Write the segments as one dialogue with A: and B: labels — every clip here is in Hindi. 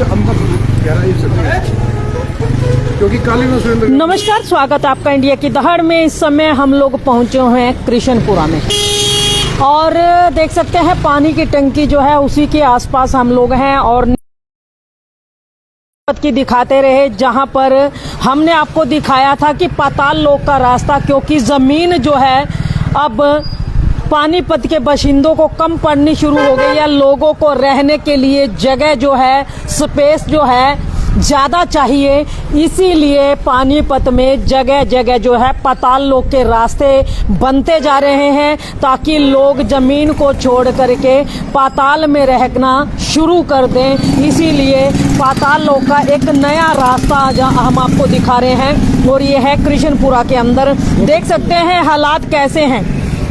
A: अंदर गहराई से क्योंकि काली में सुरेंद्र।
B: नमस्कार, स्वागत है आपका इंडिया की दहाड़ में। इस समय हम लोग पहुंचे हुए हैं कृष्णपुरा में और देख सकते हैं पानी की टंकी जो है उसी के आसपास हम लोग हैं और की दिखाते रहे, जहां पर हमने आपको दिखाया था कि पाताल लोक का रास्ता, क्योंकि जमीन जो है अब पानीपत के बाशिंदों को कम पड़नी शुरू हो गई है। लोगों को रहने के लिए जगह जो है, स्पेस जो है ज्यादा चाहिए, इसीलिए पानीपत में जगह जगह जो है पाताल लोक के रास्ते बनते जा रहे हैं ताकि लोग जमीन को छोड़ करके पाताल में रहना शुरू कर दें। इसीलिए पाताल लोक का एक नया रास्ता हम आपको दिखा रहे हैं और ये है कृष्णपुरा के अंदर। देख सकते हैं हालात कैसे हैं।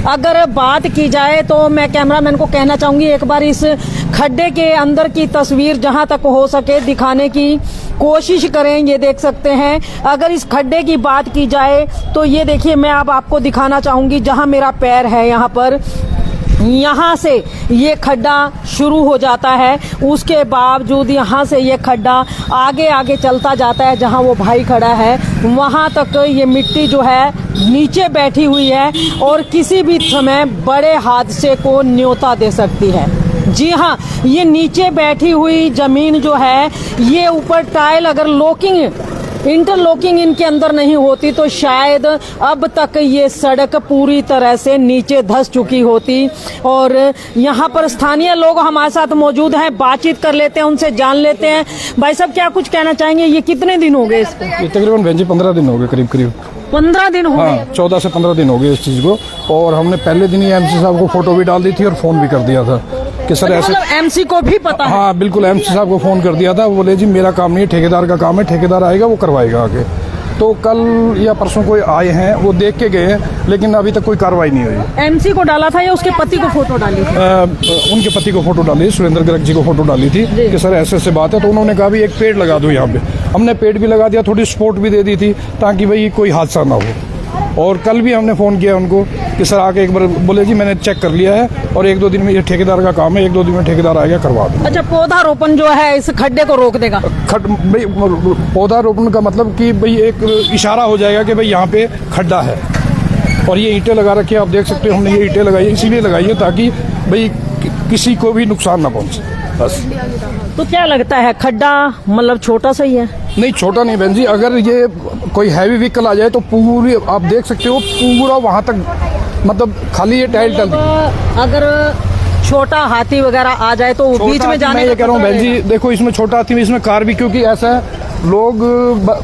B: अगर बात की जाए तो मैं कैमरामैन को कहना चाहूंगी एक बार इस खड्डे के अंदर की तस्वीर जहां तक हो सके दिखाने की कोशिश करें। ये देख सकते हैं, अगर इस खड्डे की बात की जाए तो ये देखिए, मैं अब आपको दिखाना चाहूंगी जहां मेरा पैर है, यहाँ पर यहाँ से ये खड्डा शुरू हो जाता है। उसके बावजूद यहाँ से ये खड्डा आगे आगे चलता जाता है। जहाँ वो भाई खड़ा है वहाँ तक ये मिट्टी जो है नीचे बैठी हुई है और किसी भी समय बड़े हादसे को न्योता दे सकती है। जी हाँ, ये नीचे बैठी हुई जमीन जो है, ये ऊपर टाइल अगर इंटरलॉकिंग इनके अंदर नहीं होती तो शायद अब तक ये सड़क पूरी तरह से नीचे धंस चुकी होती। और यहाँ पर स्थानीय लोग हमारे साथ मौजूद हैं, बातचीत कर लेते हैं, उनसे जान लेते हैं। भाई साहब, क्या कुछ कहना चाहेंगे? ये कितने दिन हो गए इसको?
A: ये तकरीबन बहन जी 15 दिन हो गए, करीब
B: 15 दिन हो गए।
A: 14 से 15 दिन हो गए इस चीज को। और हमने पहले दिन ही एमसी साहब को फोटो भी डाल दी थी और फोन भी कर दिया था कि सर ऐसे।
B: मतलब एमसी को भी पता है?
A: हाँ बिल्कुल, एमसी साहब को फोन कर दिया था। वो बोले जी मेरा काम नहीं है, ठेकेदार का काम है, ठेकेदार आएगा वो करवाएगा आगे। तो कल या परसों कोई आए हैं, वो देख के गए हैं, लेकिन अभी तक कोई कार्रवाई नहीं हुई।
B: एमसी को डाला था या उसके पति को फोटो डाली थी?
A: उनके पति को फोटो डाली, सुरेंद्र गर्ग जी को फोटो डाली थी कि सर ऐसे ऐसे बात है। तो उन्होंने कहा भी एक पेड़ लगा दो यहाँ पे। हमने पेड़ भी लगा दिया, थोड़ी सपोर्ट भी दे दी थी ताकि भाई कोई हादसा ना हो। और कल भी हमने फ़ोन किया उनको कि सर आके एक बार, बोले जी मैंने चेक कर लिया है और 1-2 दिन में, ये ठेकेदार का काम है, 1-2 दिन में ठेकेदार आएगा करवा दो।
B: अच्छा, पौधारोपण जो है इस खड्डे को रोक देगा?
A: पौधारोपण का मतलब कि भाई एक इशारा हो जाएगा कि भाई यहाँ पे खड्डा है। और ये ईंटें लगा रखी है, आप देख सकते हो। हमने ये ईंटें लगाई है, इसीलिए लगाई है ताकि भाई किसी को भी नुकसान ना पहुँचे, बस।
B: तो क्या लगता है, खड्डा मतलब छोटा सा ही है?
A: नहीं, छोटा नहीं बहन जी। अगर ये कोई हैवी व्हीकल आ जाए तो पूरी, आप देख सकते हो, पूरा वहाँ तक, मतलब खाली ये टाइल टल।
B: अगर छोटा हाथी वगैरह आ जाए तो बीच में जाने,
A: मैं ये कह रहा हूँ बहन जी, देखो इसमें छोटा हाथी में, इसमें कार भी, क्योंकि ऐसा है लोग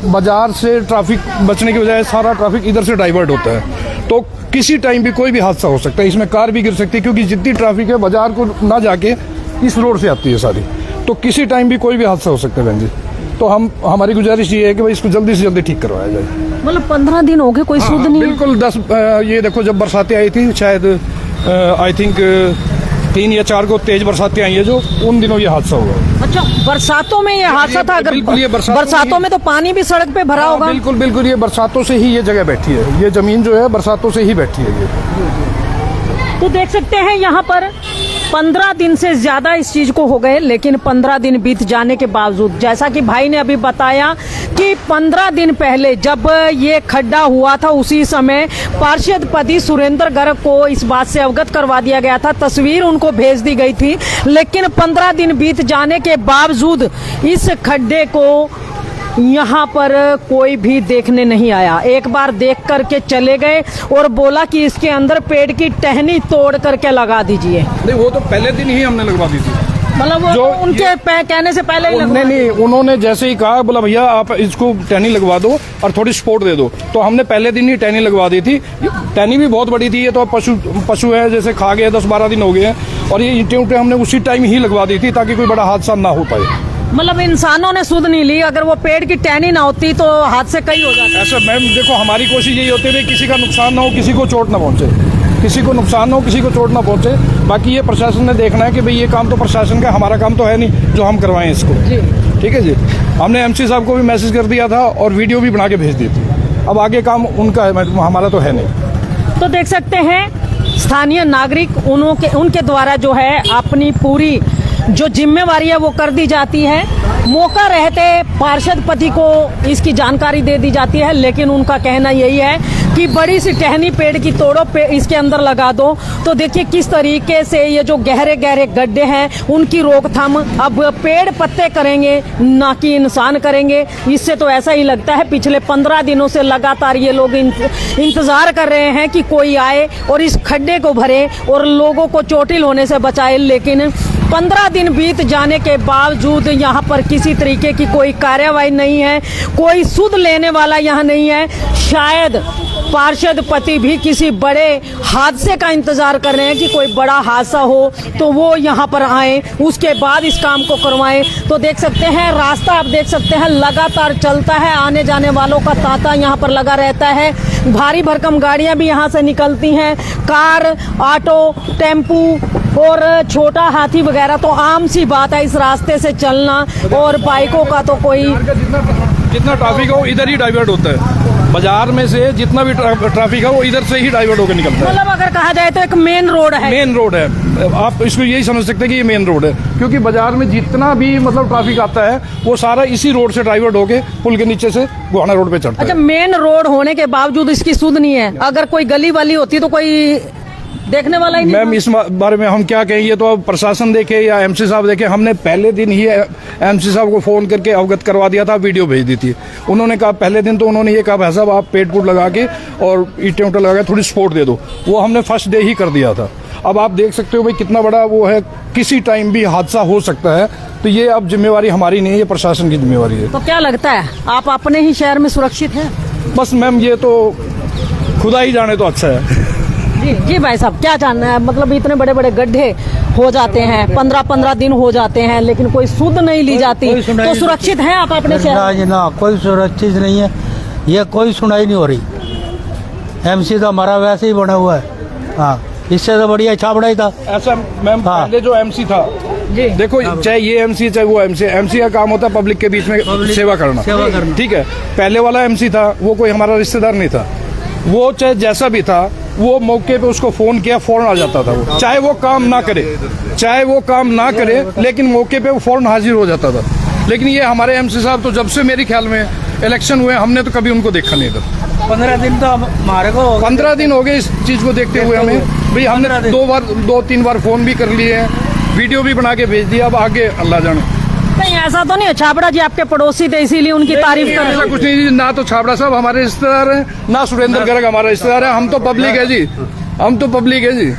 A: बाजार से ट्रैफिक बचने की बजाय सारा ट्रैफिक इधर से डाइवर्ट होता है। तो किसी टाइम भी कोई भी हादसा हो सकता है। इसमें कार भी गिर सकती है क्योंकि जितनी ट्रैफिक है बाजार को ना जाके इस रोड से आती है सारी। तो किसी टाइम भी कोई भी हादसा हो सकता है बहन जी। तो हमारी गुजारिश ये है कि भाई इसको जल्दी से जल्दी ठीक करवाया जाए।
B: मतलब 15 दिन हो गए, कोई सुध नहीं?
A: बिल्कुल। ये देखो, जब बरसातें आई थी, शायद आई थिंक 3 या 4 को तेज बरसातें आई है, जो उन दिनों ये हादसा हुआ।
B: अच्छा, बरसातों में ये हादसा था? अगर
A: ये
B: बरसातों में तो पानी भी सड़क पे भरा होगा।
A: बिल्कुल, ये बरसातों से ही ये जगह बैठी है। ये जमीन जो है बरसातों से ही बैठी है ये।
B: तो देख सकते हैं यहाँ पर 15 दिन से ज्यादा इस चीज को हो गए, लेकिन 15 दिन बीत जाने के बावजूद, जैसा कि भाई ने अभी बताया कि 15 दिन पहले जब ये खड्डा हुआ था उसी समय पार्षद पति सुरेंद्र गर्ग को इस बात से अवगत करवा दिया गया था, तस्वीर उनको भेज दी गई थी। लेकिन 15 दिन बीत जाने के बावजूद इस खड्डे को यहाँ पर कोई भी देखने नहीं आया। एक बार देख करके चले गए और बोला कि इसके अंदर पेड़ की टहनी तोड़ करके लगा दीजिए।
A: नहीं, वो तो पहले दिन ही हमने लगवा दी थी।
B: मतलब वो उनके कहने से पहले ही लगवा?
A: नहीं, उन्होंने जैसे ही कहा, बोला भैया आप इसको टहनी लगवा दो और थोड़ी सपोर्ट दे दो, तो हमने पहले दिन ही टहनी लगवा दी थी। टहनी भी बहुत बड़ी थी, ये तो पशु है, जैसे खा गए, 10-12 दिन हो गए हैं। और ये ईंटें उठे हमने उसी टाइम ही लगवा दी थी ताकि कोई बड़ा हादसा ना हो पाए।
B: मतलब इंसानों ने सुध नहीं ली, अगर वो पेड़ की टहनी ना होती तो हादसे कई हो जाते।
A: ऐसा मैम देखो, हमारी कोशिश यही होती है किसी का नुकसान ना हो, किसी को चोट ना पहुंचे, किसी को नुकसान ना हो, किसी को चोट ना पहुंचे। बाकी ये प्रशासन ने देखना है कि भाई ये काम तो प्रशासन का, हमारा काम तो है नहीं जो हम करवाएं इसको जी। ठीक है जी। हमने एमसी साहब को भी मैसेज कर दिया था और वीडियो भी बना के भेज दी थी। अब आगे काम उनका है, हमारा तो है नहीं।
B: तो देख सकते हैं स्थानीय नागरिक उनके द्वारा जो है अपनी पूरी जो जिम्मेवारी है वो कर दी जाती है। मौका रहते पार्षद पति को इसकी जानकारी दे दी जाती है, लेकिन उनका कहना यही है कि बड़ी सी टहनी पेड़ की तोड़ो पे इसके अंदर लगा दो। तो देखिए किस तरीके से ये जो गहरे गहरे गड्ढे हैं उनकी रोकथाम अब पेड़ पत्ते करेंगे, ना कि इंसान करेंगे। इससे तो ऐसा ही लगता है पिछले 15 दिनों से लगातार ये लोग इंतजार कर रहे हैं कि कोई आए और इस खड्डे को भरे और लोगों को चोटिल होने से बचाए, लेकिन 15 दिन बीत जाने के बावजूद यहाँ पर किसी तरीके की कोई कार्यवाही नहीं है, कोई सुध लेने वाला यहाँ नहीं है। शायद पार्षद पति भी किसी बड़े हादसे का इंतजार कर रहे हैं कि कोई बड़ा हादसा हो तो वो यहाँ पर आए, उसके बाद इस काम को करवाएं। तो देख सकते हैं रास्ता, आप देख सकते हैं लगातार चलता है, आने जाने वालों का तांता यहाँ पर लगा रहता है। भारी भरकम गाड़ियां भी यहाँ से निकलती हैं, कार, ऑटो, टेम्पू और छोटा हाथी वगैरह तो आम सी बात है इस रास्ते से चलना। और बाइकों का तो कोई
A: जितना ट्रैफिक है वो इधर ही डाइवर्ट होता है। बाजार में से जितना भी ट्रैफिक है वो इधर से ही डाइवर्ट होकर निकलता है।
B: मतलब अगर कहा जाए तो एक मेन रोड है,
A: मेन रोड है। आप इसको यही समझ सकते हैं कि ये मेन रोड है, क्योंकि बाजार में जितना भी मतलब ट्रैफिक आता है वो सारा इसी रोड से डाइवर्ट होके पुल के नीचे से गोहाना रोड पे चढ़ता है।
B: अच्छा, मेन रोड होने के बावजूद इसकी सुध नहीं है। अगर कोई गली वाली होती तो कोई देखने वाला ही नहीं।
A: मैम इस बारे में हम क्या कहें, ये तो अब प्रशासन देखे या एमसी साहब देखे। हमने पहले दिन ही एमसी साहब को फोन करके अवगत करवा दिया था, वीडियो भेज दी थी। उन्होंने कहा पहले दिन तो उन्होंने ये कहा भाई साहब आप पेड़ पुट लगा के और ईंटें उंटे लगा के थोड़ी सपोर्ट दे दो, वो हमने फर्स्ट डे ही कर दिया था। अब आप देख सकते हो भाई कितना बड़ा वो है, किसी टाइम भी हादसा हो सकता है। तो ये अब जिम्मेवारी हमारी नहीं है, ये प्रशासन की जिम्मेवारी है।
B: तो क्या लगता है आप अपने ही शहर में सुरक्षित हैं?
A: बस मैम ये तो खुदा ही जाने तो अच्छा है।
B: जी भाई साहब, क्या जानना है? मतलब इतने बड़े बड़े गड्ढे हो जाते हैं, 15-15 दिन हो जाते हैं, लेकिन कोई सुध नहीं ली जाती। तो सुरक्षित हैं आप अपने शहर?
C: ना, कोई सुरक्षित नहीं है, ये कोई सुनाई नहीं हो रही। एमसी तो हमारा वैसे ही बना हुआ है। हाँ, इससे तो बढ़िया छाबड़ा ही था।
A: ऐसा मैम पहले जो एमसी था
B: जी,
A: देखो चाहे ये एमसी चाहे वो एमसी का काम होता है पब्लिक के बीच में सेवा करना। ठीक है, पहले वाला एमसी था वो कोई हमारा रिश्तेदार नहीं था, वो चाहे जैसा भी था वो मौके पे उसको फोन किया फौरन आ जाता था। वो चाहे वो काम ना करे लेकिन मौके पे वो फौरन हाजिर हो जाता था। लेकिन ये हमारे एमसी साहब तो जब से मेरे ख्याल में इलेक्शन हुए हमने तो कभी उनको देखा नहीं था।
C: 15 दिन तो हमारे को
A: 15 दिन हो गए इस चीज को देखते हुए हमें। भाई हमने 2-3 बार फोन भी कर लिए हैं, वीडियो भी बना के भेज दिया। अब आगे अल्लाह जाने।
B: नहीं ऐसा तो नहीं है, छाबड़ा जी आपके पड़ोसी थे इसीलिए उनकी तारीफ कर रहे
A: ऐसा कुछ नहीं जी, ना तो छाबड़ा साहब हमारे रिश्तेदार हैं, ना सुरेंद्र गर्ग हमारा रिश्तेदार है। हम तो पब्लिक है जी, हम तो पब्लिक है जी।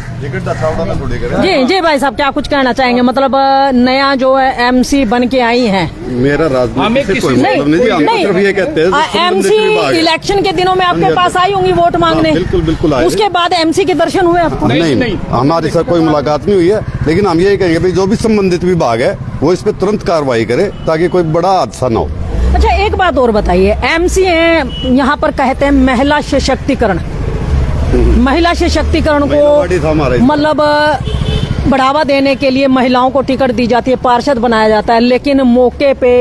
B: जी भाई साहब, क्या कुछ कहना चाहेंगे? मतलब नया जो है एमसी बन के आई हैं।
D: मेरा राजनीति से कोई मतलब नहीं जी, हम तो सिर्फ ये कहते हैं
B: एमसी इलेक्शन के दिनों में आपके पास आई होंगी वोट मांगने?
D: बिल्कुल आए।
B: उसके बाद एमसी के दर्शन हुए आपको?
D: नहीं, हमारे साथ कोई मुलाकात नहीं हुई है, लेकिन हम यही कहेंगे भाई जो भी संबंधित विभाग है वो इस पे तुरंत कार्रवाई करे ताकि कोई बड़ा हादसा न हो।
B: अच्छा, एक बात और बताइए, एमसी है यहाँ पर कहते हैं महिला सशक्तिकरण, महिला सशक्तिकरण को मतलब बढ़ावा देने के लिए महिलाओं को टिकट दी जाती है, पार्षद बनाया जाता है, लेकिन मौके पे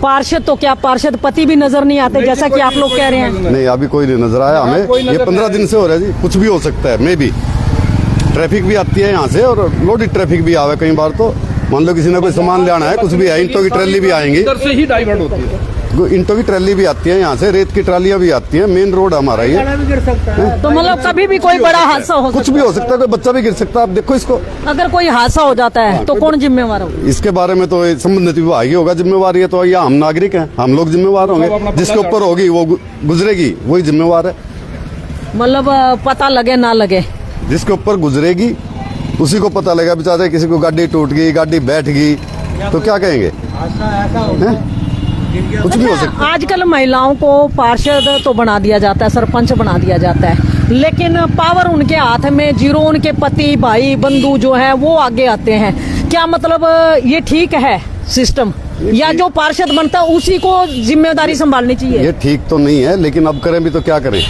B: पार्षद तो क्या पार्षद पति भी नजर नहीं आते जैसा कि आप लोग कह रहे हैं?
D: नहीं, अभी कोई नहीं नजर आया हमें। ये 15 दिन से हो रहा है जी, कुछ भी हो सकता है। मे भी ट्रैफिक भी आती है यहाँ से और लोडेड ट्रैफिक भी आवे कई बार। तो मान लो किसी ने कोई सामान ले आना है, कुछ भी है, ईंटों की ट्रैली भी आएंगी,
A: इधर से ही डाइवर्ट होती है।
D: ईंटों की ट्रैली भी आती है यहाँ से, रेत की ट्रालियां भी आती हैं। मेन रोड हमारा ये।
B: तो मतलब कभी भी कोई बड़ा हादसा हो
D: कुछ भी हो सकता है, कोई बच्चा भी गिर सकता है। आप देखो इसको,
B: अगर कोई हादसा हो जाता है तो कौन जिम्मेवार होगा?
D: इसके बारे में तो संबंधित विभाग ही होगा जिम्मेवार। ये तो या हम नागरिक हैं, हम लोग जिम्मेवार होंगे। जिसके ऊपर होगी वो गुजरेगी, वही जिम्मेवार है।
B: मतलब पता लगे ना लगे,
D: जिसके ऊपर गुजरेगी उसी को पता लगेगा। बेचारे किसी को गाड़ी टूट गई, गाड़ी बैठ गई तो क्या कहेंगे? कुछ भी हो सकता है।
B: आजकल महिलाओं को पार्षद तो बना दिया जाता है, सरपंच बना दिया जाता है, लेकिन पावर उनके हाथ में जीरो। उनके पति भाई बंधु जो है वो आगे आते हैं। क्या मतलब ये ठीक है सिस्टम, या जो पार्षद बनता है उसी को जिम्मेदारी संभालनी चाहिए?
D: ये ठीक तो नहीं है, लेकिन अब करें भी तो क्या करें,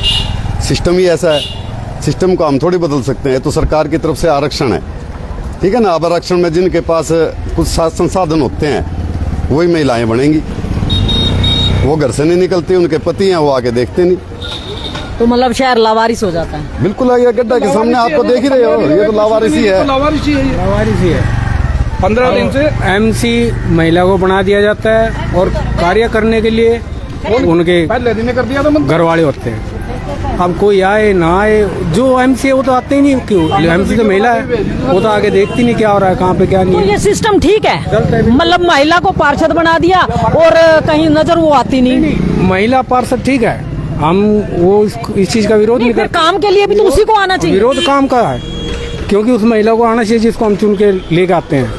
D: सिस्टम ही ऐसा है। सिस्टम को हम थोड़ी बदल सकते हैं। तो सरकार की तरफ से आरक्षण है, ठीक है ना। अब आरक्षण में जिनके पास कुछ संसाधन होते हैं वही महिलाएं बनेंगी। वो घर से नहीं निकलती, उनके पति हैं वो आके देखते नहीं।
B: तो मतलब शहर लावारिस हो जाता है।
D: बिल्कुल, ये गड्ढा के सामने आपको देख ही रहे हो, ये तो लावारिसी है।
A: लावारिसी है। 15 दिन से
E: एमसी महिला को बना दिया जाता है और कार्य करने के लिए उनके
A: पहले दिन में कर दिया था मतलब।
E: घर वाले होते हैं। अब कोई आए ना आए, जो एमसी है वो तो आते ही नहीं। क्यों? एमसी तो महिला है, वो तो आगे देखती नहीं क्या हो रहा है, कहाँ पे क्या
B: तो
E: नहीं।
B: ये सिस्टम ठीक है, मतलब महिला को पार्षद बना दिया और कहीं नजर वो आती नहीं।
E: महिला पार्षद ठीक है, हम वो इस चीज का विरोध नहीं
B: फिर
E: करते।
B: काम के लिए भी तो उसी को आना चाहिए।
E: विरोध काम का है, क्योंकि उस महिला को आना चाहिए जिसको हम चुन के लेके आते हैं।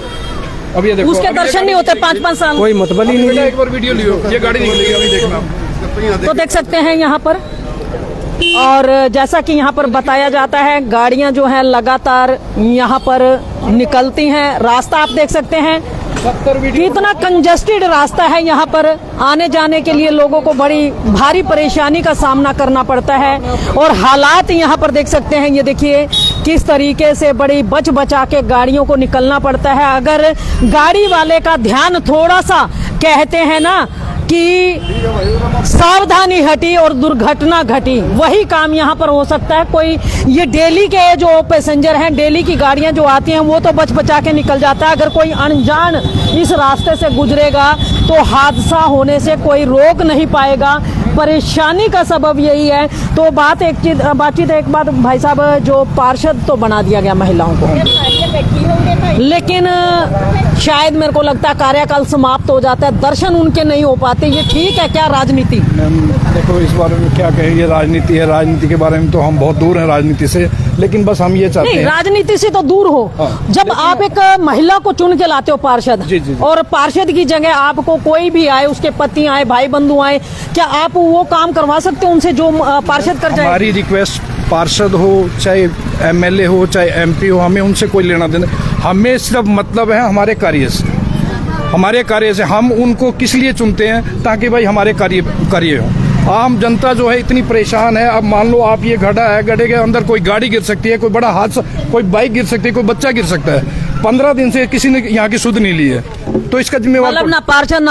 A: अब ये देखो,
B: उसके
A: अब ये
B: दर्शन नहीं होते 5-5 साल।
E: कोई मतलब ही
A: बेटा
E: नहीं।
A: एक बार वीडियो लियो, ये गाड़ी निकलेगी अभी देखना।
B: तो देख सकते हैं यहाँ पर, और जैसा कि यहाँ पर बताया जाता है गाड़ियां जो हैं लगातार यहाँ पर निकलती हैं। रास्ता आप देख सकते हैं कितना कंजस्टेड रास्ता है। यहाँ पर आने जाने के लिए लोगों को बड़ी भारी परेशानी का सामना करना पड़ता है। और हालात यहाँ पर देख सकते हैं, ये देखिए किस तरीके से बड़ी बच बचा के गाड़ियों को निकलना पड़ता है। अगर गाड़ी वाले का ध्यान थोड़ा सा, कहते हैं ना कि सावधानी हटी और दुर्घटना घटी, वही काम यहाँ पर हो सकता है। कोई ये डेली के जो पैसेंजर हैं, डेली की गाड़ियां जो आती हैं, वो तो बच बचा के निकल जाता है। अगर कोई अनजान इस रास्ते से गुजरेगा तो हादसा होने से कोई रोक नहीं पाएगा। परेशानी का सबब यही है। तो बातचीत एक बात भाई साहब, जो पार्षद तो बना दिया गया महिलाओं को, लेकिन शायद मेरे को लगता है कार्यकाल समाप्त हो जाता है, दर्शन उनके नहीं हो पाते। ये ठीक है क्या राजनीति?
A: देखो इस बारे में क्या कहें, ये राजनीति है। राजनीति के बारे में तो हम बहुत दूर हैं राजनीति से, लेकिन बस हम ये चाहते
B: नहीं,
A: हैं।
B: राजनीति से तो दूर हो। जब आप एक महिला को चुन के लाते हो पार्षद,
A: जी, जी, जी।
B: और पार्षद की जगह आपको कोई भी आए, उसके पति आए, भाई बंधु आए, क्या आप वो काम करवा सकते हो उनसे जो पार्षद कर जाए?
A: हमारी रिक्वेस्ट, पार्षद हो चाहे एमएलए हो चाहे एमपी हो, हमें उनसे कोई लेना देना। हमें सिर्फ मतलब है हमारे कार्य से, हमारे कार्य से। हम उनको किस लिए चुनते हैं? ताकि भाई हमारे कार्य हो। आम जनता जो है इतनी परेशान है। अब मान लो आप, ये गड्ढा है, गड्ढे के अंदर कोई गाड़ी गिर सकती है, कोई बड़ा हादसा, कोई बाइक गिर सकती है, कोई बच्चा गिर सकता है। 15 दिन से किसी ने यहाँ की सुध नहीं ली है, तो इसका जिम्मेवार
B: मतलब ना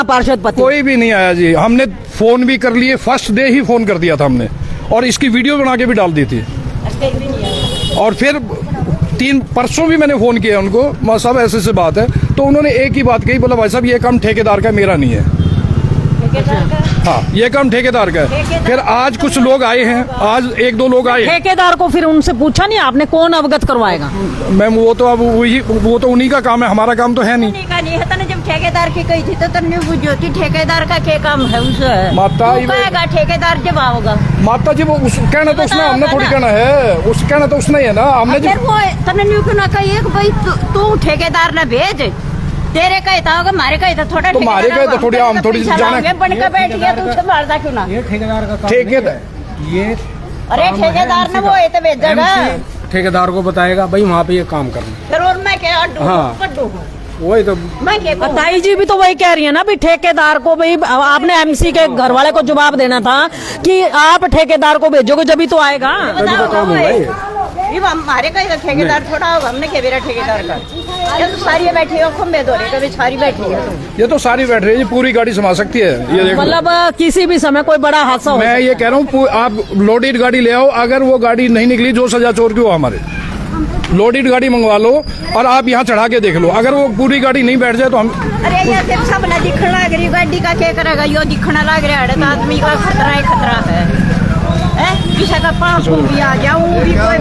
B: पार्षद पति
A: कोई भी नहीं आया जी। हमने फोन भी कर लिए, फर्स्ट डे ही फोन कर दिया था हमने, और इसकी वीडियो बना के भी डाल दी थी। और फिर परसों भी मैंने फोन किया उनको, माँ साहब ऐसे से बात है, तो उन्होंने एक ही बात कही, बोला भाई साहब ये काम ठेकेदार का, मेरा नहीं है। हाँ, ये काम ठेकेदार का है। फिर आज कुछ लोग आए हैं, आज 1-2 लोग आए।
B: ठेकेदार को फिर उनसे पूछा नहीं आपने, कौन अवगत करवाएगा?
A: मैम वो तो अब वो तो उन्हीं का काम है, हमारा काम तो है नहीं।
F: नहीं है ना। जब ठेकेदार की कही थी तो तुमने बुझो थी, ठेकेदार का क्या काम है उसे?
A: माता
F: तू कहेगा ठेकेदार जब आओगा।
A: माता जी, वो कहना तो उसने, हमने थोड़ी कहना है, उस कहना तो उसने है ना, हमने
F: फिर वो तुमने न्यू क्यों ना कही है कि भाई तू ठेकेदार ना भेज, तेरे कहता होगा, हमारे कहता थोड़ा
A: तो हमारे कहता थोड़ी, हम थोड़ी जाने
F: बन के बैठ गया, तू उसे मारदा क्यों ना?
E: ये ठेकेदार का काम
A: ठेकेदार,
E: ये
F: अरे ठेकेदार ने वो ये तो भेजेगा,
E: ठेकेदार को बताएगा भाई वहाँ पे ये काम करना।
F: फिर और मैं क्या
E: वही तो
F: मैं क्या
B: ताई जी भी तो वही कह रही है ना, भी ठेकेदार को, भाई आपने एमसी के घर वाले को जवाब देना था कि आप ठेकेदार को भेजोगे जब ही तो आएगा।
F: ये हमारे का ठेकेदार थोड़ा होगा, हमने क्या मेरा ठेकेदार का? ये तो सारी बैठी है, खंबे दो रहे, कभी सारी बैठी है।
A: ये तो सारी बैठ रही है, पूरी गाड़ी समा सकती है। ये देखो,
B: मतलब किसी भी समय कोई बड़ा हादसा हो।
A: मैं ये कह रहा हूँ, आप लोडेड गाड़ी ले आओ, अगर वो गाड़ी नहीं निकली, जो सजा चोर की हो, हमारे लोडेड गाड़ी मंगवा लो और आप यहाँ चढ़ा के देख लो। अगर वो पूरी गाड़ी नहीं बैठ जाए तो हम,
F: अरे ये सिर्फ सब ना दिखने लग रही, गाड़ी का क्या करेगा? यो दिखने लग रहा है तो आदमी का खतरा ही खतरा है। किसी का पाँव को भी आ जाऊँ भी कोई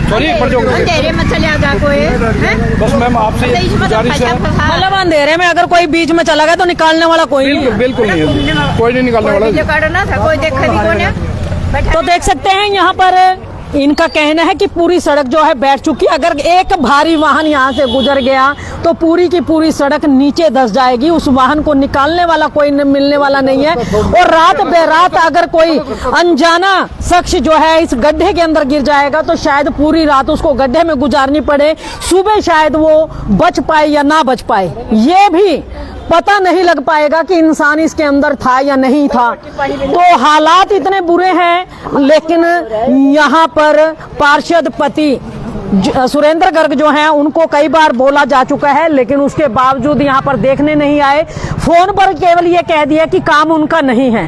A: सॉरी पर जो
F: अंधेरे में चले जा कोई हैं?
A: बस मैम आपसे गुजारिश है,
B: मतलब अंधेरे में अगर कोई बीच में चला गया तो निकालने वाला कोई नहीं।
A: बिल्कुल नहीं है, कोई नहीं निकालने वाला।
F: जो काटना था कोई देखा भी कौन है।
B: तो देख सकते हैं यहाँ पर इनका कहना है कि पूरी सड़क जो है बैठ चुकी है। अगर एक भारी वाहन यहाँ से गुजर गया तो पूरी की पूरी सड़क नीचे धंस जाएगी। उस वाहन को निकालने वाला कोई मिलने वाला नहीं है। और रात बेरात अगर कोई अनजाना शख्स जो है इस गड्ढे के अंदर गिर जाएगा तो शायद पूरी रात उसको गड्ढे में गुजारनी पड़े, सुबह शायद वो बच पाए या ना बच पाए, ये भी पता नहीं लग पाएगा कि इंसान इसके अंदर था या नहीं था। तो हालात इतने बुरे हैं। लेकिन यहाँ पर पार्षद पति सुरेंद्र गर्ग जो हैं उनको कई बार बोला जा चुका है, लेकिन उसके बावजूद यहाँ पर देखने नहीं आए। फोन पर केवल ये कह दिया कि काम उनका नहीं है।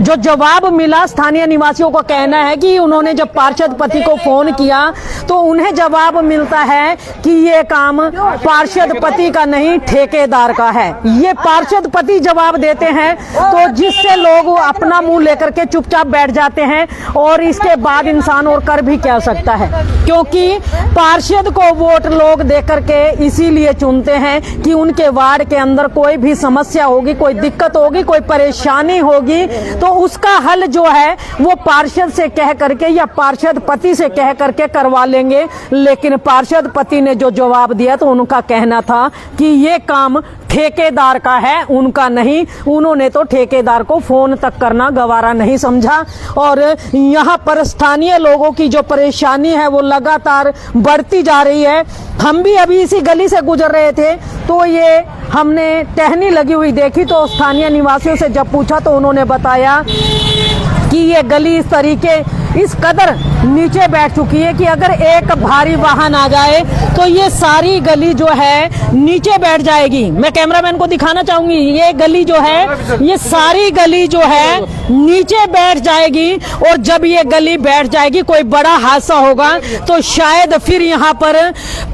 B: जो जवाब मिला, स्थानीय निवासियों का कहना है कि उन्होंने जब पार्षद पति को फोन किया तो उन्हें जवाब मिलता है कि ये काम पार्षद पति का नहीं, ठेकेदार का है। ये पार्षद पति जवाब देते हैं, तो जिससे लोग अपना मुंह लेकर के चुपचाप बैठ जाते हैं। और इसके बाद इंसान और कर भी क्या सकता है, क्योंकि पार्षद को वोट लोग दे करके इसीलिए चुनते हैं कि उनके वार्ड के अंदर कोई भी समस्या होगी, कोई दिक्कत होगी, कोई परेशानी होगी, तो उसका हल जो है वो पार्षद से कह करके या पार्षद पति से कह करके करवा लेंगे। लेकिन पार्षद पति ने जो जवाब दिया तो उनका कहना था कि ये काम ठेकेदार का है, उनका नहीं। उन्होंने तो ठेकेदार को फोन तक करना गवारा नहीं समझा। और यहाँ पर स्थानीय लोगों की जो परेशानी है वो लगातार बढ़ती जा रही है। हम भी अभी इसी गली से गुजर रहे थे तो ये हमने टहनी लगी हुई देखी, तो स्थानीय निवासियों से जब पूछा तो उन्होंने बताया कि ये गली इस कदर नीचे बैठ चुकी है कि अगर एक भारी वाहन आ जाए तो ये सारी गली जो है नीचे बैठ जाएगी। मैं कैमरामैन को दिखाना चाहूंगी, ये गली जो है, ये सारी गली जो है नीचे बैठ जाएगी। और जब ये गली बैठ जाएगी, कोई बड़ा हादसा होगा तो शायद फिर यहाँ पर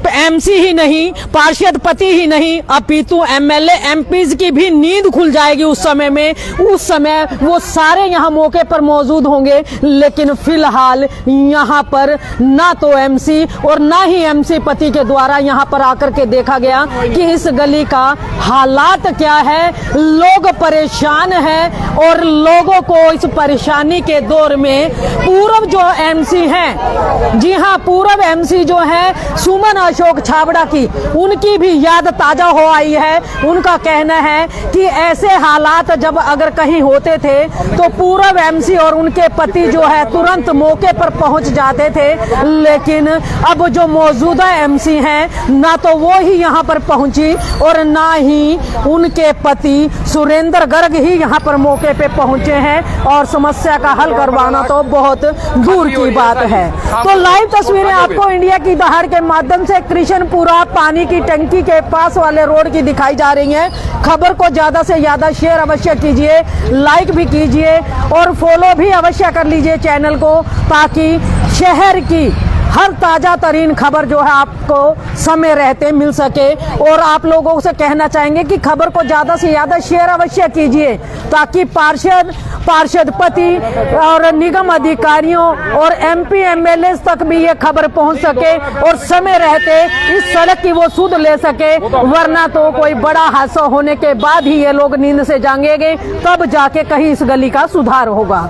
B: एमसी ही नहीं, पार्षद पति ही नहीं, अपितु एमएलए एमपीज की भी नींद खुल जाएगी उस समय में। उस समय वो सारे यहाँ मौके पर मौजूद होंगे, लेकिन फिलहाल यहाँ पर ना तो एमसी और ना ही एमसी पति के द्वारा यहाँ पर आकर के देखा गया कि इस गली का हालात क्या है। लोग परेशान हैं और लोगों को इस परेशानी के दौर में पूर्व जो एमसी हैं, जी हाँ, पूर्व एमसी जो है सुमन अशोक छाबड़ा की, उनकी भी याद ताजा हो आई है। उनका कहना है कि ऐसे हालात जब अगर कहीं होते थे तो पूर्व एमसी और उनके पति जो है तुरंत मौके पर पहुंच जाते थे, लेकिन अब जो मौजूदा एमसी हैं ना तो वो ही यहाँ पर पहुंची और ना ही उनके पति सुरेंद्र गर्ग ही यहाँ पर मौके पे पहुंचे हैं। और समस्या का हल करवाना तो बहुत दूर की बात है। तो लाइव तस्वीरें आपको इंडिया की दहाड़ के माध्यम से कृष्णपुरा पानी की टंकी के पास वाले रोड की दिखाई जा रही है। खबर को ज्यादा से ज्यादा शेयर अवश्य कीजिए, लाइक भी कीजिए और फॉलो भी अवश्य कर लीजिए चैनल को, ताकि शहर की हर ताजा तरीन खबर जो है आपको समय रहते मिल सके। और आप लोगों से कहना चाहेंगे कि खबर को ज्यादा से ज्यादा शेयर अवश्य कीजिए, ताकि पार्षद पति और निगम अधिकारियों और एमपी एमएलए तक भी ये खबर पहुंच सके और समय रहते इस सड़क की वो सुध ले सके। वरना तो कोई बड़ा हादसा होने के बाद ही ये लोग नींद से जागेंगे, तब जाके कहीं इस गली का सुधार होगा।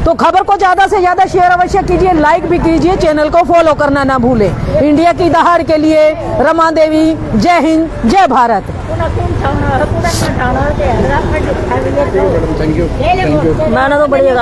B: तो खबर को ज्यादा से ज्यादा शेयर अवश्य कीजिए, लाइक भी कीजिए, चैनल को फॉलो करना ना भूले। इंडिया की दहाड़ के लिए रमा देवी, जय हिंद, जय भारत।
A: Thank you.
B: मैंने तो बढ़िया